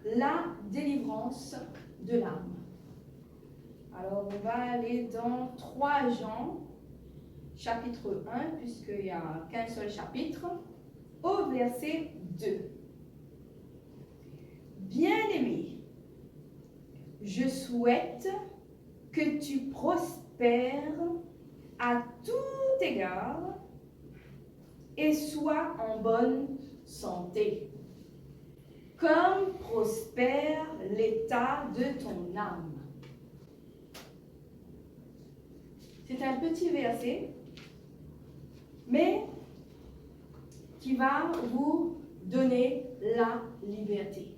la délivrance de l'âme. Alors, on va aller dans 3 Jean, chapitre 1, puisqu'il n'y a qu'un seul chapitre, au verset 2. Bien-aimé, je souhaite que tu prospères à tout égard et sois en bonne santé, comme prospère l'état de ton âme. C'est un petit verset, mais qui va vous donner la liberté.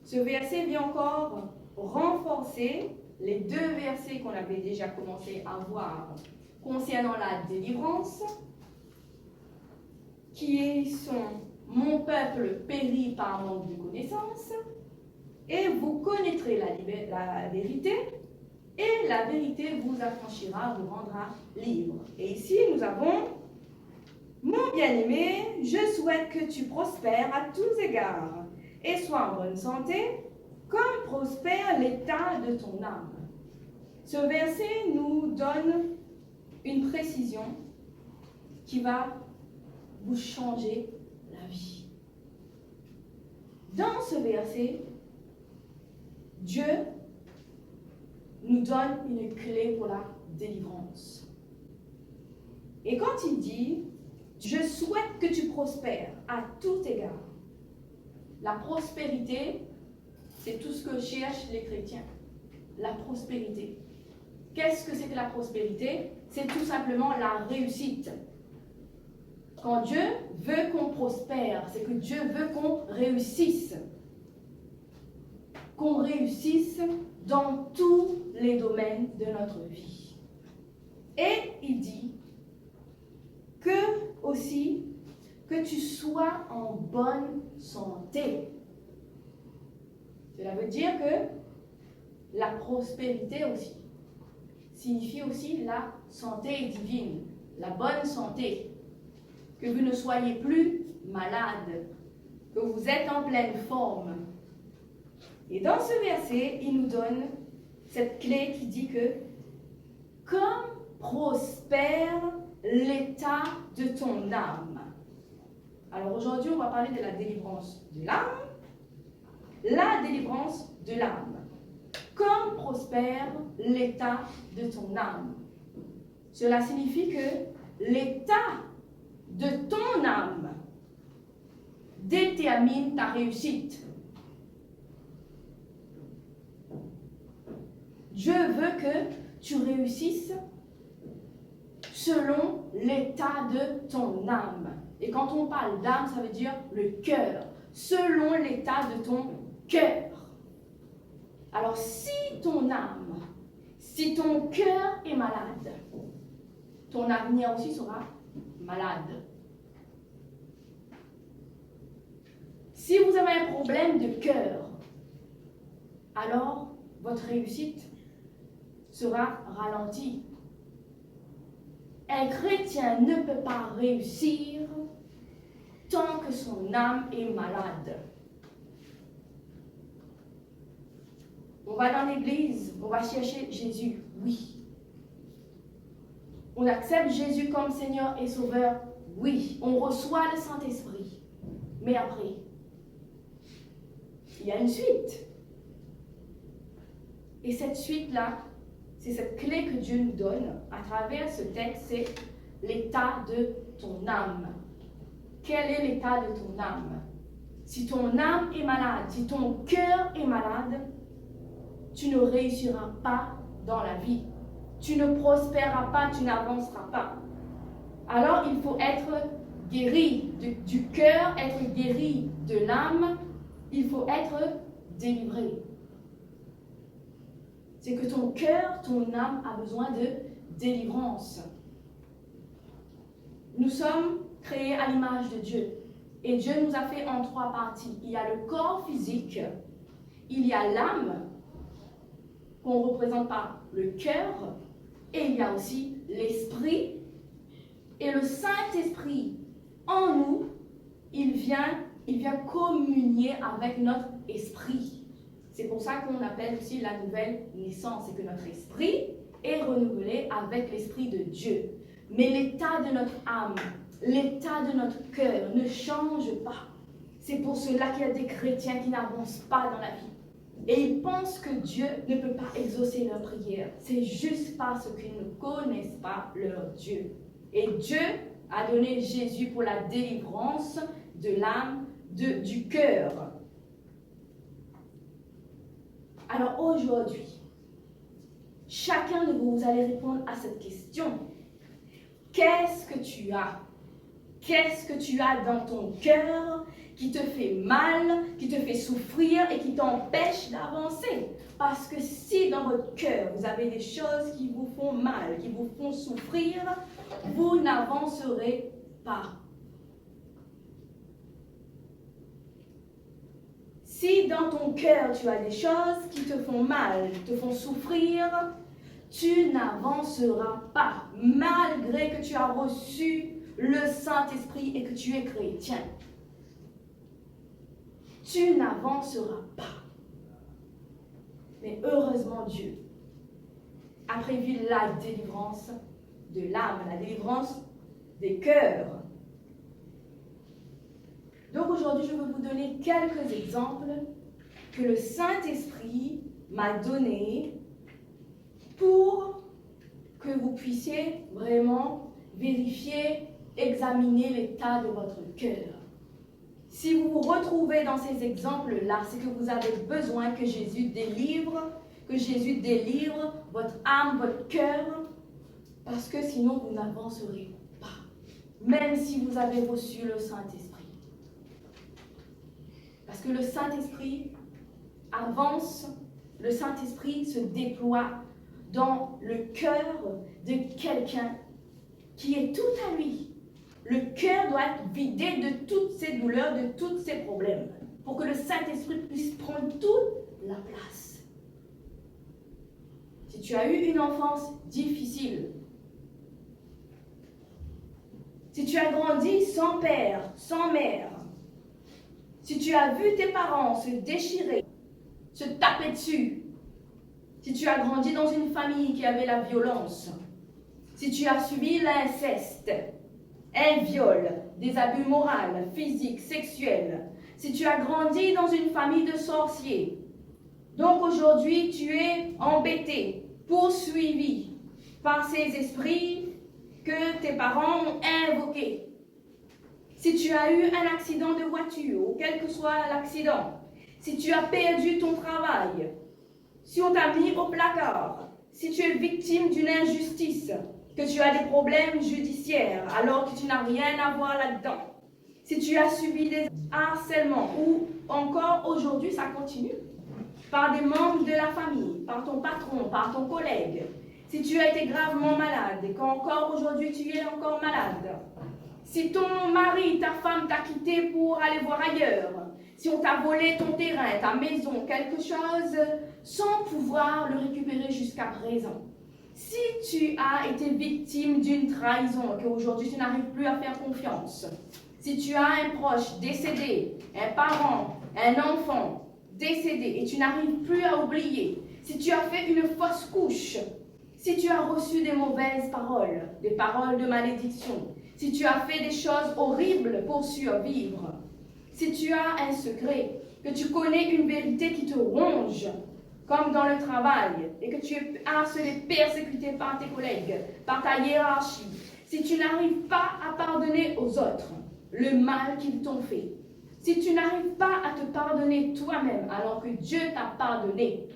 Ce verset vient encore renforcer les 2 versets qu'on avait déjà commencé à voir concernant la délivrance, qui sont « Mon peuple périt par manque de connaissance » et « Vous connaîtrez la vérité » et la vérité vous affranchira, vous rendra libre. Et ici, nous avons « Mon bien-aimé, je souhaite que tu prospères à tous égards et sois en bonne santé, comme prospère l'état de ton âme. » Ce verset nous donne une précision qui va vous changer la vie. Dans ce verset, Dieu nous donne une clé pour la délivrance. Et quand il dit « Je souhaite que tu prospères à tout égard », la prospérité, c'est tout ce que cherchent les chrétiens. La prospérité. Qu'est-ce que c'est que la prospérité? C'est tout simplement la réussite. Quand Dieu veut qu'on prospère, c'est que Dieu veut qu'on réussisse. Qu'on réussisse dans tous les domaines de notre vie. Et il dit que aussi que tu sois en bonne santé. Cela veut dire que la prospérité aussi signifie aussi la santé divine, la bonne santé. Que vous ne soyez plus malade, que vous êtes en pleine forme. Et dans ce verset, il nous donne cette clé qui dit que comme prospère l'état de ton âme. Alors aujourd'hui, on va parler de la délivrance de l'âme. La délivrance de l'âme. Comme prospère l'état de ton âme. Cela signifie que l'état de ton âme détermine ta réussite. Dieu veut que tu réussisses selon l'état de ton âme. Et quand on parle d'âme, ça veut dire le cœur. Selon l'état de ton cœur. Alors si ton âme, si ton cœur est malade, ton avenir aussi sera malade. Si vous avez un problème de cœur, alors votre réussite sera ralentie. Un chrétien ne peut pas réussir tant que son âme est malade. On va dans l'église, on va chercher Jésus, oui. On accepte Jésus comme Seigneur et Sauveur, oui. On reçoit le Saint-Esprit. Mais après, il y a une suite. Et cette suite-là, c'est cette clé que Dieu nous donne à travers ce texte, c'est l'état de ton âme. Quel est l'état de ton âme? Si ton âme est malade, si ton cœur est malade, tu ne réussiras pas dans la vie. Tu ne prospéreras pas, tu n'avanceras pas. Alors il faut être guéri du cœur, être guéri de l'âme, il faut être délivré. C'est que ton cœur, ton âme a besoin de délivrance. Nous sommes créés à l'image de Dieu. Et Dieu nous a fait en 3 parties. Il y a le corps physique, il y a l'âme, qu'on représente par le cœur, et il y a aussi l'esprit. Et le Saint-Esprit, en nous, il vient il vient communier avec notre esprit. C'est pour ça qu'on appelle aussi la nouvelle naissance, c'est que notre esprit est renouvelé avec l'esprit de Dieu. Mais l'état de notre âme, l'état de notre cœur ne change pas. C'est pour cela qu'il y a des chrétiens qui n'avancent pas dans la vie. Et ils pensent que Dieu ne peut pas exaucer leurs prières. C'est juste parce qu'ils ne connaissent pas leur Dieu. Et Dieu a donné Jésus pour la délivrance de l'âme, du cœur. Alors aujourd'hui, chacun de vous allez répondre à cette question. Qu'est-ce que tu as? Qu'est-ce que tu as dans ton cœur qui te fait mal, qui te fait souffrir et qui t'empêche d'avancer? Parce que si dans votre cœur, vous avez des choses qui vous font mal, qui vous font souffrir, vous n'avancerez pas. Si dans ton cœur, tu as des choses qui te font mal, qui te font souffrir, tu n'avanceras pas, malgré que tu as reçu le Saint-Esprit et que tu es chrétien. Tu n'avanceras pas. Mais heureusement, Dieu a prévu la délivrance de l'âme, la délivrance des cœurs. Donc aujourd'hui, je veux vous donner quelques exemples que le Saint-Esprit m'a donnés pour que vous puissiez vraiment vérifier, examiner l'état de votre cœur. Si vous vous retrouvez dans ces exemples-là, c'est que vous avez besoin que Jésus délivre votre âme, votre cœur, parce que sinon vous n'avancerez pas, même si vous avez reçu le Saint-Esprit. Parce que le Saint-Esprit avance, le Saint-Esprit se déploie dans le cœur de quelqu'un qui est tout à lui. Le cœur doit être vidé de toutes ses douleurs, de tous ses problèmes, pour que le Saint-Esprit puisse prendre toute la place. Si tu as eu une enfance difficile, si tu as grandi sans père, sans mère, si tu as vu tes parents se déchirer, se taper dessus, si tu as grandi dans une famille qui avait la violence, si tu as subi l'inceste, un viol, des abus moraux, physiques, sexuels, si tu as grandi dans une famille de sorciers, donc aujourd'hui tu es embêté, poursuivi par ces esprits que tes parents ont invoqués. Si tu as eu un accident de voiture, ou quel que soit l'accident, si tu as perdu ton travail, si on t'a mis au placard, si tu es victime d'une injustice, que tu as des problèmes judiciaires alors que tu n'as rien à voir là-dedans, si tu as subi des harcèlements ou encore aujourd'hui ça continue, par des membres de la famille, par ton patron, par ton collègue, si tu as été gravement malade et qu'encore aujourd'hui tu es encore malade, si ton mari, ta femme t'a quitté pour aller voir ailleurs, si on t'a volé ton terrain, ta maison, quelque chose, sans pouvoir le récupérer jusqu'à présent. Si tu as été victime d'une trahison, qu'aujourd'hui tu n'arrives plus à faire confiance, si tu as un proche décédé, un parent, un enfant décédé et tu n'arrives plus à oublier, si tu as fait une fausse couche, si tu as reçu des mauvaises paroles, des paroles de malédiction, si tu as fait des choses horribles pour survivre, si tu as un secret, que tu connais une vérité qui te ronge, comme dans le travail, et que tu es harcelé, persécuté par tes collègues, par ta hiérarchie, si tu n'arrives pas à pardonner aux autres le mal qu'ils t'ont fait, si tu n'arrives pas à te pardonner toi-même alors que Dieu t'a pardonné,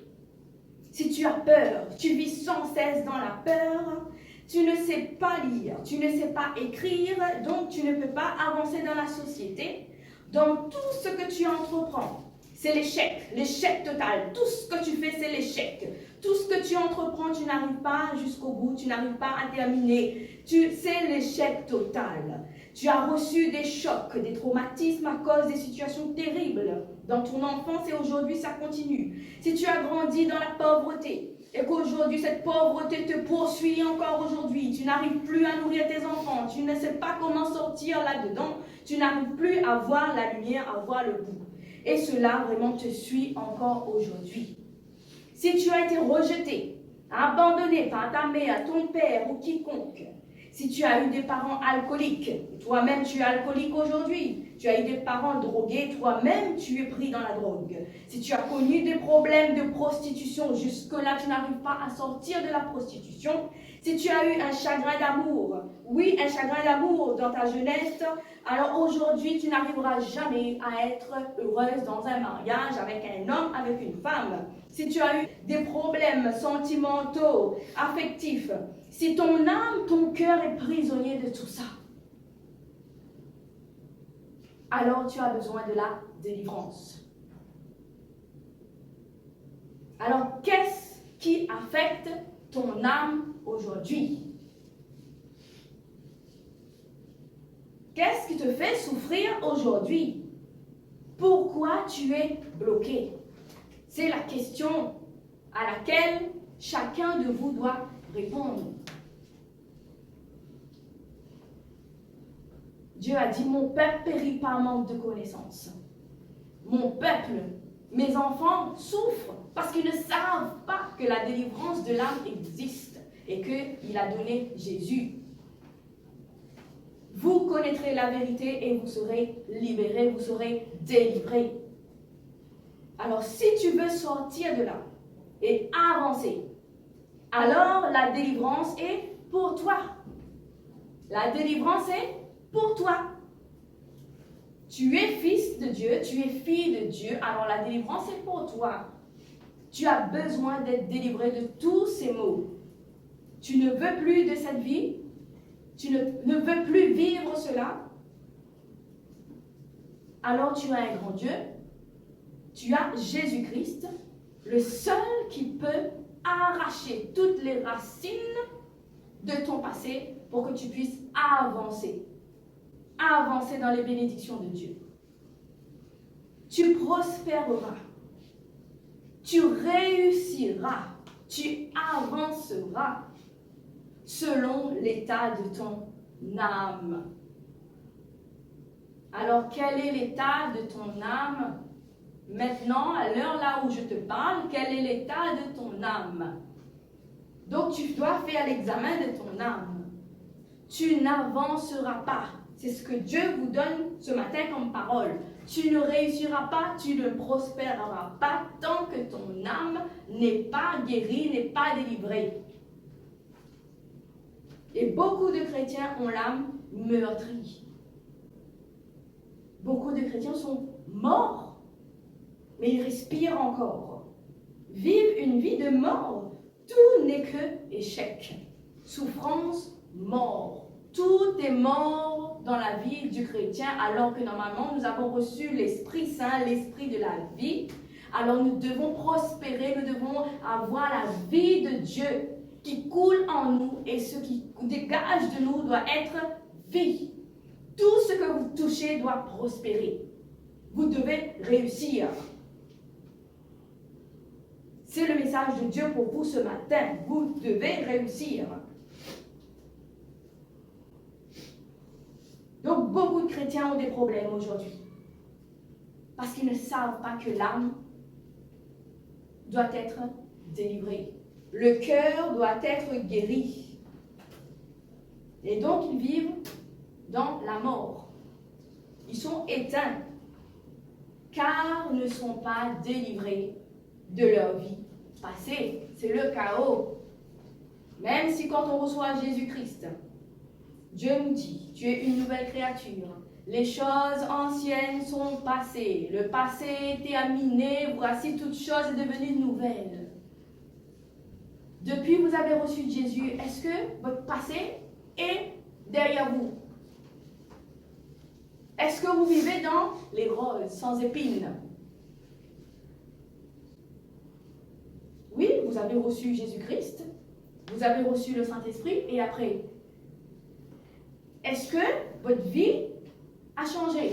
si tu as peur, tu vis sans cesse dans la peur, tu ne sais pas lire, tu ne sais pas écrire, donc tu ne peux pas avancer dans la société, dans tout ce que tu entreprends. C'est l'échec total. Tout ce que tu fais, c'est l'échec. Tout ce que tu entreprends, tu n'arrives pas jusqu'au bout, tu n'arrives pas à terminer. C'est l'échec total. Tu as reçu des chocs, des traumatismes à cause des situations terribles dans ton enfance et aujourd'hui ça continue. Si tu as grandi dans la pauvreté, et qu'aujourd'hui cette pauvreté te poursuit encore aujourd'hui, tu n'arrives plus à nourrir tes enfants, tu ne sais pas comment sortir là-dedans, tu n'arrives plus à voir la lumière, à voir le bout. Et cela vraiment te suit encore aujourd'hui. Si tu as été rejeté, abandonné par ta mère, ton père ou quiconque, si tu as eu des parents alcooliques, toi-même tu es alcoolique aujourd'hui, tu as eu des parents drogués, toi-même tu es pris dans la drogue. Si tu as connu des problèmes de prostitution, jusque-là tu n'arrives pas à sortir de la prostitution. Si tu as eu un chagrin d'amour, oui, un chagrin d'amour dans ta jeunesse, alors aujourd'hui tu n'arriveras jamais à être heureuse dans un mariage avec un homme, avec une femme. Si tu as eu des problèmes sentimentaux, affectifs, si ton âme, ton cœur est prisonnier de tout ça, alors tu as besoin de la délivrance. Alors, qu'est-ce qui affecte ton âme aujourd'hui? Qu'est-ce qui te fait souffrir aujourd'hui? Pourquoi tu es bloqué? C'est la question à laquelle chacun de vous doit répondre. Dieu a dit, mon peuple périt par manque de connaissances. Mon peuple, mes enfants souffrent parce qu'ils ne savent pas que la délivrance de l'âme existe et qu'il a donné Jésus. Vous connaîtrez la vérité et vous serez libérés, vous serez délivrés. Alors si tu veux sortir de là et avancer, alors la délivrance est pour toi. La délivrance est pour toi. Tu es fils de Dieu, tu es fille de Dieu, alors la délivrance est pour toi. Tu as besoin d'être délivré de tous ces maux. Tu ne veux plus de cette vie, tu ne veux plus vivre cela. Alors tu as un grand Dieu, tu as Jésus-Christ, le seul qui peut arracher toutes les racines de ton passé pour que tu puisses avancer dans les bénédictions de Dieu. Tu prospéreras, tu réussiras, tu avanceras selon l'état de ton âme. Alors, quel est l'état de ton âme? Maintenant, à l'heure là où je te parle, quel est l'état de ton âme? Donc, tu dois faire l'examen de ton âme. Tu n'avanceras pas. C'est ce que Dieu vous donne ce matin comme parole. Tu ne réussiras pas, tu ne prospéreras pas tant que ton âme n'est pas guérie, n'est pas délivrée. Et beaucoup de chrétiens ont l'âme meurtrie. Beaucoup de chrétiens sont morts, mais ils respirent encore. Vivent une vie de mort. Tout n'est que échec. Souffrance, mort. Tout est mort dans la vie du chrétien, alors que normalement nous avons reçu l'Esprit Saint, l'Esprit de la vie. Alors nous devons prospérer, nous devons avoir la vie de Dieu qui coule en nous, et ce qui dégage de nous doit être vie. Tout ce que vous touchez doit prospérer. Vous devez réussir. C'est le message de Dieu pour vous ce matin. Vous devez réussir. Donc, beaucoup de chrétiens ont des problèmes aujourd'hui. Parce qu'ils ne savent pas que l'âme doit être délivrée. Le cœur doit être guéri. Et donc, ils vivent dans la mort. Ils sont éteints, car ils ne sont pas délivrés de leur vie passée. C'est le chaos. Même si quand on reçoit Jésus-Christ, Dieu nous dit, tu es une nouvelle créature. Les choses anciennes sont passées. Le passé est terminé. Voici toute chose est devenue nouvelle. Depuis que vous avez reçu Jésus, est-ce que votre passé est derrière vous? Est-ce que vous vivez dans les roses sans épines? Oui, vous avez reçu Jésus-Christ. Vous avez reçu le Saint-Esprit. Et après, est-ce que votre vie a changé?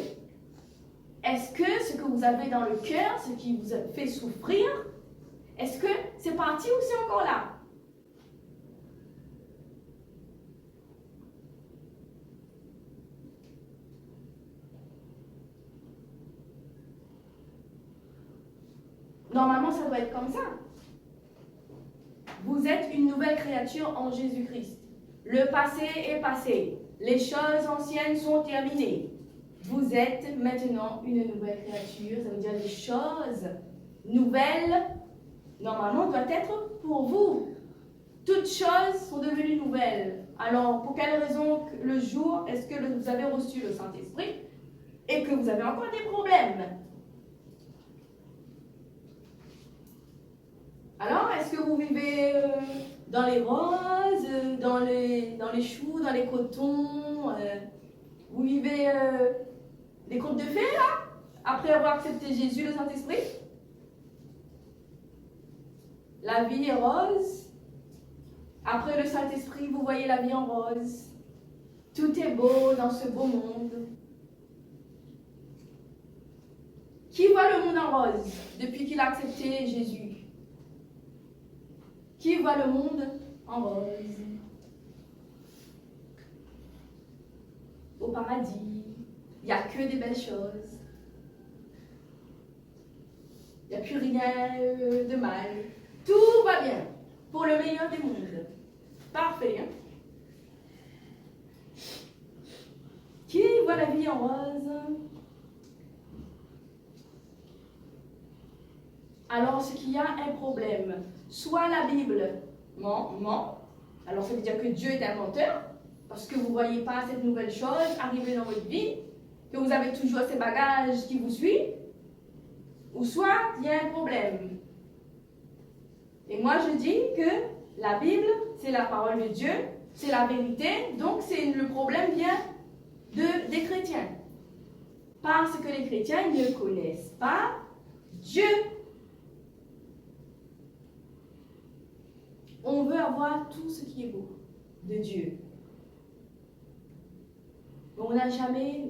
Est-ce que ce que vous avez dans le cœur, ce qui vous fait souffrir, Est-ce que c'est parti ou c'est encore là? Normalement, ça doit être comme ça. Vous êtes une nouvelle créature en Jésus-Christ. Le passé est passé. Les choses anciennes sont terminées. Vous êtes maintenant une nouvelle créature. Ça veut dire les choses nouvelles, normalement, doivent être pour vous. Toutes choses sont devenues nouvelles. Alors, pour quelle raison le jour est-ce que vous avez reçu le Saint-Esprit et que vous avez encore des problèmes? Alors, est-ce que vous vivez dans les roses, dans les choux, dans les cotons? Vous vivez des contes de fées, là, après avoir accepté Jésus, le Saint-Esprit? La vie est rose. Après le Saint-Esprit, vous voyez la vie en rose. Tout est beau dans ce beau monde. Qui voit le monde en rose depuis qu'il a accepté Jésus? Qui voit le monde en rose? Au paradis, il n'y a que des belles choses. Il n'y a plus rien de mal. Tout va bien pour le meilleur des mondes. Parfait, hein? Qui voit la vie en rose? Alors, c'est qu'il y a un problème. Soit la Bible ment, alors ça veut dire que Dieu est un menteur, parce que vous ne voyez pas cette nouvelle chose arriver dans votre vie, que vous avez toujours ces bagages qui vous suivent, ou soit il y a un problème. Et moi je dis que la Bible, c'est la parole de Dieu, c'est la vérité, donc le problème vient des chrétiens. Parce que les chrétiens ne connaissent pas Dieu. On veut avoir tout ce qui est beau de Dieu. Mais on n'a jamais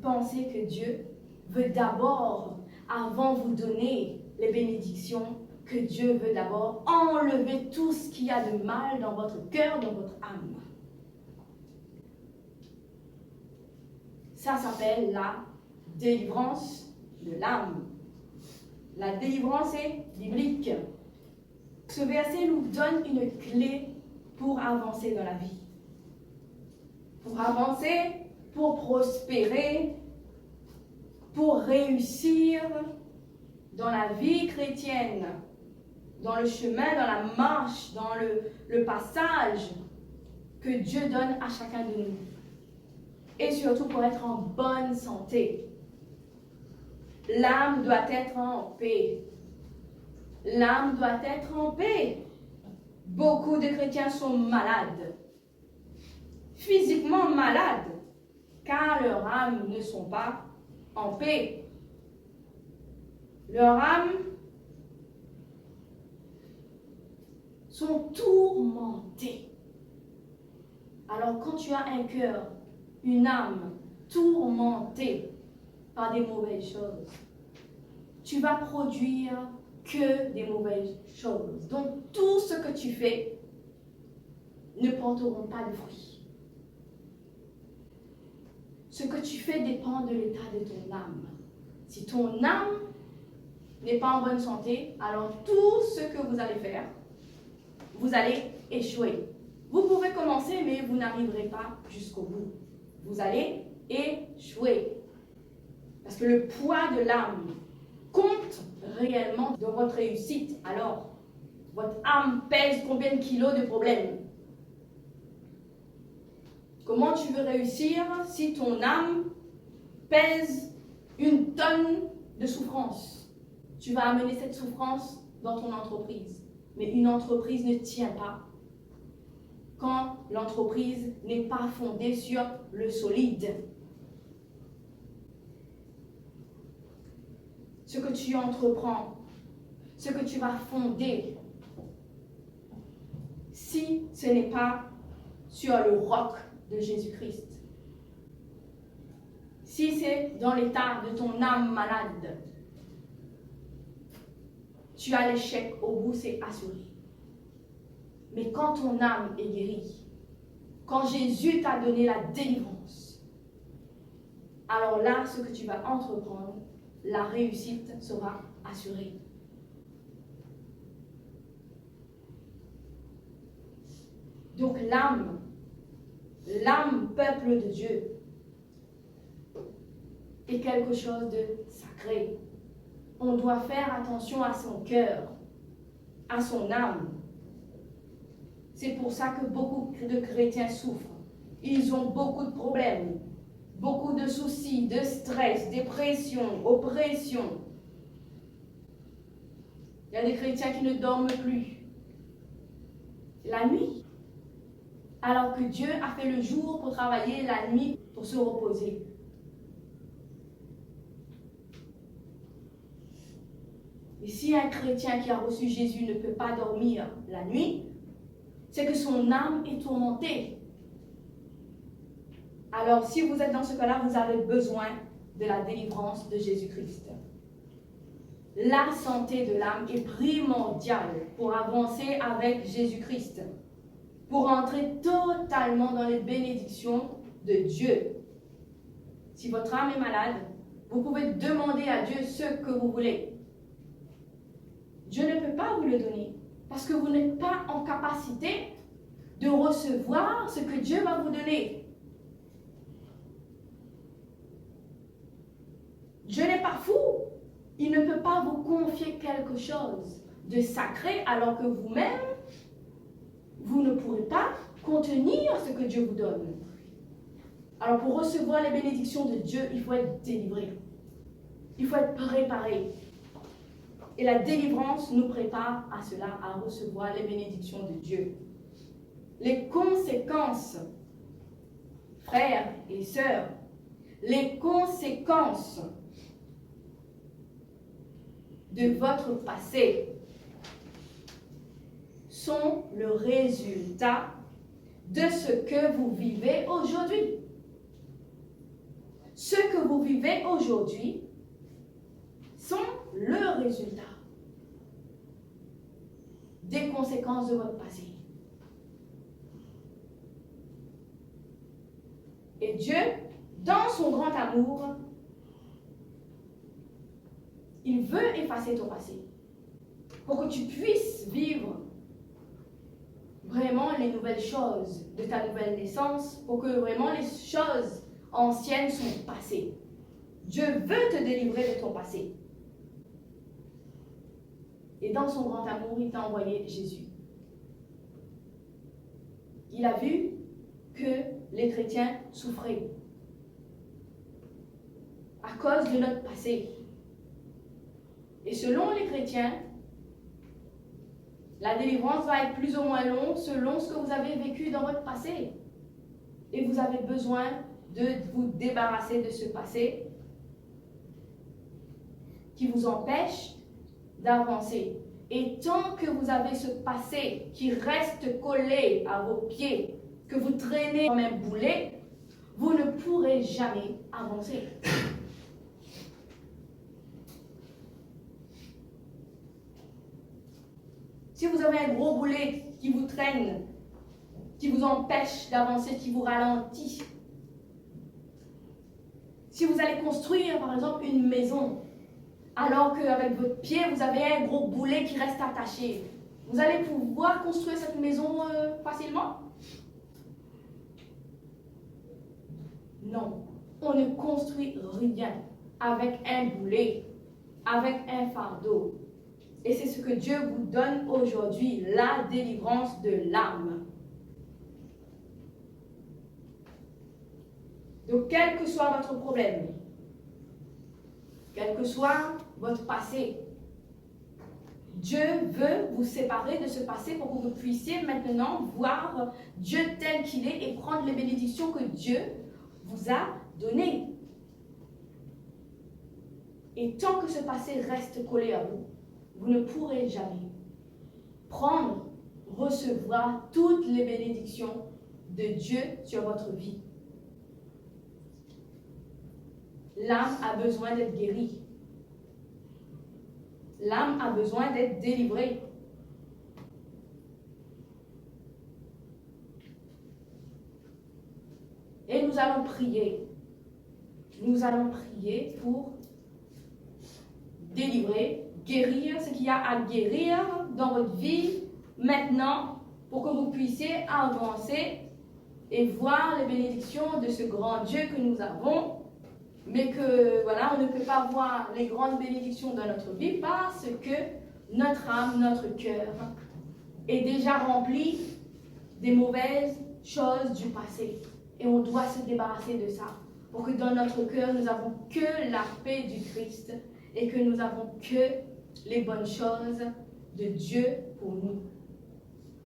pensé que Dieu veut d'abord, avant vous donner les bénédictions, que Dieu veut d'abord enlever tout ce qu'il y a de mal dans votre cœur, dans votre âme. Ça s'appelle la délivrance de l'âme. La délivrance est biblique. Ce verset nous donne une clé pour avancer dans la vie. Pour avancer, pour prospérer, pour réussir dans la vie chrétienne, dans le chemin, dans la marche, dans le passage que Dieu donne à chacun de nous. Et surtout pour être en bonne santé. L'âme doit être en paix. L'âme doit être en paix. Beaucoup de chrétiens sont malades, physiquement malades, car leurs âmes ne sont pas en paix. Leurs âmes sont tourmentées. Alors quand tu as un cœur, une âme tourmentée par des mauvaises choses, tu vas produire que des mauvaises choses. Donc tout ce que tu fais ne porteront pas de fruits. Ce que tu fais dépend de l'état de ton âme. Si ton âme n'est pas en bonne santé, alors tout ce que vous allez faire, vous allez échouer. Vous pouvez commencer, mais vous n'arriverez pas jusqu'au bout. Vous allez échouer. Parce que le poids de l'âme compte réellement dans votre réussite. Alors, votre âme pèse combien de kilos de problèmes? Comment tu veux réussir si ton âme pèse 1 tonne de souffrance? Tu vas amener cette souffrance dans ton entreprise. Mais une entreprise ne tient pas quand l'entreprise n'est pas fondée sur le solide. Ce que tu entreprends, ce que tu vas fonder, si ce n'est pas sur le roc de Jésus-Christ, si c'est dans l'état de ton âme malade, tu as l'échec au bout, c'est assuré. Mais quand ton âme est guérie, quand Jésus t'a donné la délivrance, alors là, ce que tu vas entreprendre, la réussite sera assurée. Donc l'âme peuple de Dieu, est quelque chose de sacré. On doit faire attention à son cœur, à son âme. C'est pour ça que beaucoup de chrétiens souffrent. Ils ont beaucoup de problèmes, beaucoup de soucis, de stress, dépression, oppression. Il y a des chrétiens qui ne dorment plus la nuit, alors que Dieu a fait le jour pour travailler, la nuit pour se reposer. Et si un chrétien qui a reçu Jésus ne peut pas dormir la nuit, c'est que son âme est tourmentée. Alors, si vous êtes dans ce cas-là, vous avez besoin de la délivrance de Jésus-Christ. La santé de l'âme est primordiale pour avancer avec Jésus-Christ, pour entrer totalement dans les bénédictions de Dieu. Si votre âme est malade, vous pouvez demander à Dieu ce que vous voulez. Dieu ne peut pas vous le donner parce que vous n'êtes pas en capacité de recevoir ce que Dieu va vous donner. Dieu n'est pas fou. Il ne peut pas vous confier quelque chose de sacré alors que vous-même, vous ne pourrez pas contenir ce que Dieu vous donne. Alors pour recevoir les bénédictions de Dieu, il faut être délivré. Il faut être préparé. Et la délivrance nous prépare à cela, à recevoir les bénédictions de Dieu. Les conséquences, frères et sœurs, les conséquences de votre passé sont le résultat de ce que vous vivez aujourd'hui. Ce que vous vivez aujourd'hui sont le résultat des conséquences de votre passé. Et Dieu, dans son grand amour, il veut effacer ton passé pour que tu puisses vivre vraiment les nouvelles choses de ta nouvelle naissance, pour que vraiment les choses anciennes sont passées. Dieu veut te délivrer de ton passé. Et dans son grand amour, il t'a envoyé Jésus. Il a vu que les chrétiens souffraient à cause de notre passé. Et selon les chrétiens, la délivrance va être plus ou moins longue selon ce que vous avez vécu dans votre passé. Et vous avez besoin de vous débarrasser de ce passé qui vous empêche d'avancer. Et tant que vous avez ce passé qui reste collé à vos pieds, que vous traînez comme un boulet, vous ne pourrez jamais avancer. Si vous avez un gros boulet qui vous traîne, qui vous empêche d'avancer, qui vous ralentit, si vous allez construire par exemple une maison, alors qu'avec votre pied, vous avez un gros boulet qui reste attaché, vous allez pouvoir construire cette maison facilement? Non, on ne construit rien avec un boulet, avec un fardeau. Et c'est ce que Dieu vous donne aujourd'hui, la délivrance de l'âme. Donc, quel que soit votre problème, quel que soit votre passé, Dieu veut vous séparer de ce passé pour que vous puissiez maintenant voir Dieu tel qu'il est et prendre les bénédictions que Dieu vous a données. Et tant que ce passé reste collé à vous, vous ne pourrez jamais prendre, recevoir toutes les bénédictions de Dieu sur votre vie. L'âme a besoin d'être guérie. l'âme a besoin d'être délivrée. Et nous allons prier. Nous allons prier pour délivrer, guérir ce qu'il y a à guérir dans votre vie maintenant pour que vous puissiez avancer et voir les bénédictions de ce grand Dieu que nous avons, mais que voilà, on ne peut pas voir les grandes bénédictions dans notre vie parce que notre âme, notre cœur est déjà rempli des mauvaises choses du passé. Et on doit se débarrasser de ça pour que dans notre cœur, nous n'avons que la paix du Christ et que nous n'avons que les bonnes choses de Dieu pour nous.